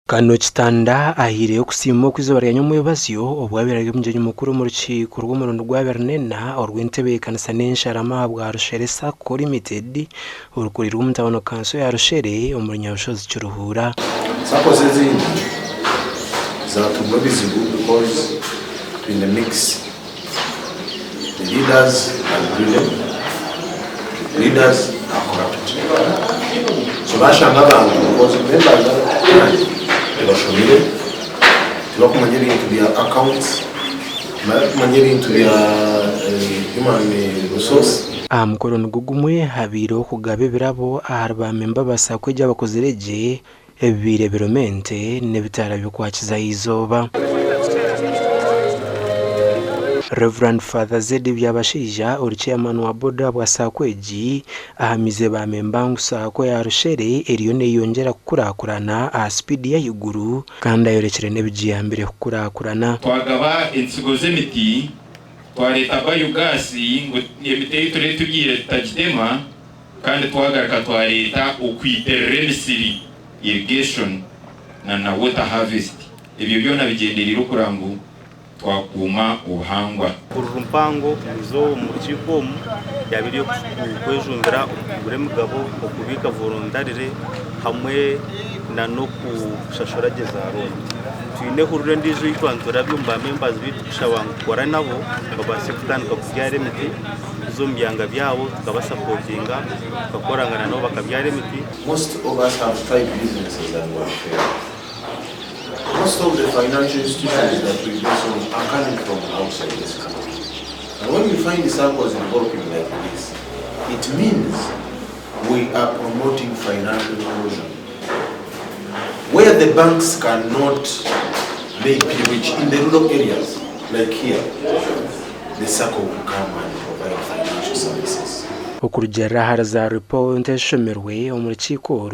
Kano kitanda ahire okusima okwizuba rya nyamwebazyo obwabiraga omugenyi mukuru mu rukiiko rw'omurundi gwa Bernena orw'entebe y'ekanisa n'ensharama bwa Rushere Sacco Limited orukurirwe omu Town Council ya Rushere omu Nyabushozi Kiruhura. Saccos ezindi zatuma bizibu because in the mix the leaders are brilliant, leaders are corrupt. So bashanga abantu because members Bashomire, tubakumanyira into their accounts, tubakumanyira into their human resource. Mukoro nugugumwe habire okugaba ebirabo aharba memba basakwe gy'abakoziregye ebireberomente n'ebitara by'okwakiza izoba. Reverend Father Zedi Byabashija chairman wa boda bwa Sakweji ahamize ba memba ngusako ya Rushere eriyo neyongera kukurakurana a speed ya iguru kandi ayorekere nebijiyambire kukurakurana. Twagaba ensigo z'emiti twareta bayugasi ngo emiti turi tugire tajidema kandi twagaraka twareta okwiterera emisiri irrigation na water harvest ebyo byona bigenderera okurangu twakuma ubuhangwa urumpango izo mu rukiko yabiri kwejumbira ubure mugabo okubika volontarire hamwe na no kushashorageza rondo twine hurure ndizo itwanzura byumba members bitushabanga gukora nabo babase kutandika kubyara emiti zo mbyanga byabo tukabasupportinga tukakorangana nabo bakabyara emiti. Most of us have 5 businesses that work here. Most of the financial institutions that we do so are coming from outside this country. And when we find the Saccos involving like this, it means we are promoting financial inclusion. Where the banks cannot make people rich in the rural areas, like here, the Sacco will come and provide financial services. Okurugera haraza report eshomerwe omurukiko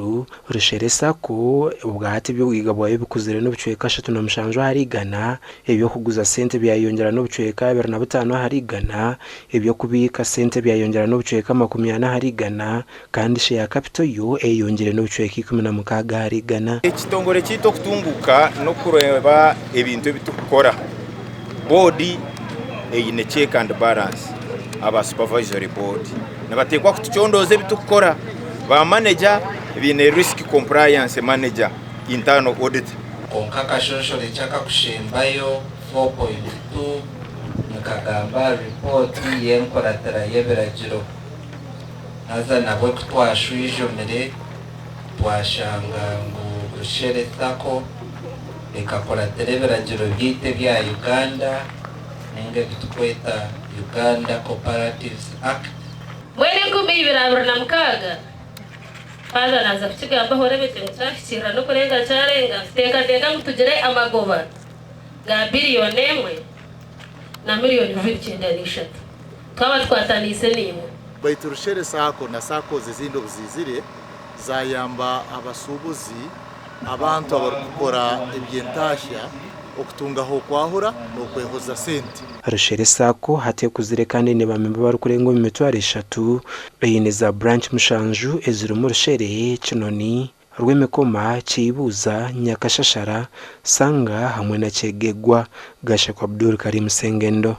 Rushere Sacco ubwati by'ubwiga bwayo bikuzire no bucweka 37 harigana ebyo kuguza sente byayongera no bucweka 25 harigana ebyo kubika sente byayongera no bucweka 40 harigana kandi share capital yo eyongere no bucweka 16 harigana. Ekitongore kito kutunguka no kureba ebintu bitukora body eyine check and balance aba supervisory board nabatekwa kutuchondoze bitukora ba manager bine risk compliance manager internal audit onkaka shosho lechaka kushembayo 4.2 nkagamba report yenkoratara yeberagiro aza nabwe kutwashwijo mere twashanga ngo Rushere Sacco ekakoratara yeberagiro byite bya Uganda nenge bitukweta Uganda Cooperatives Act. Mwene kubibira na mkaga Father naza kuchigamba horebete nshakira no kurenga charenga tenga mutugire amagoba ga billion emwe na miliyoni 2.9 twaba twatanise nimwe baitu Rushere Sacco na Sacco zizindi obuzizire zayamba abasubuzi abantu abakora ebyentashya okutungaho kwahura no kwehoza sente. Rushere Sacco hate kuzire kandi ne bamemba barukurengo 3 eyine za branch Mushanju eziri mu Rushere Kinoni Rwemekoma Kibuza Nyakashashara Sanga hamwe na Kegegwa Gashekwa Abdul Karim Sengendo.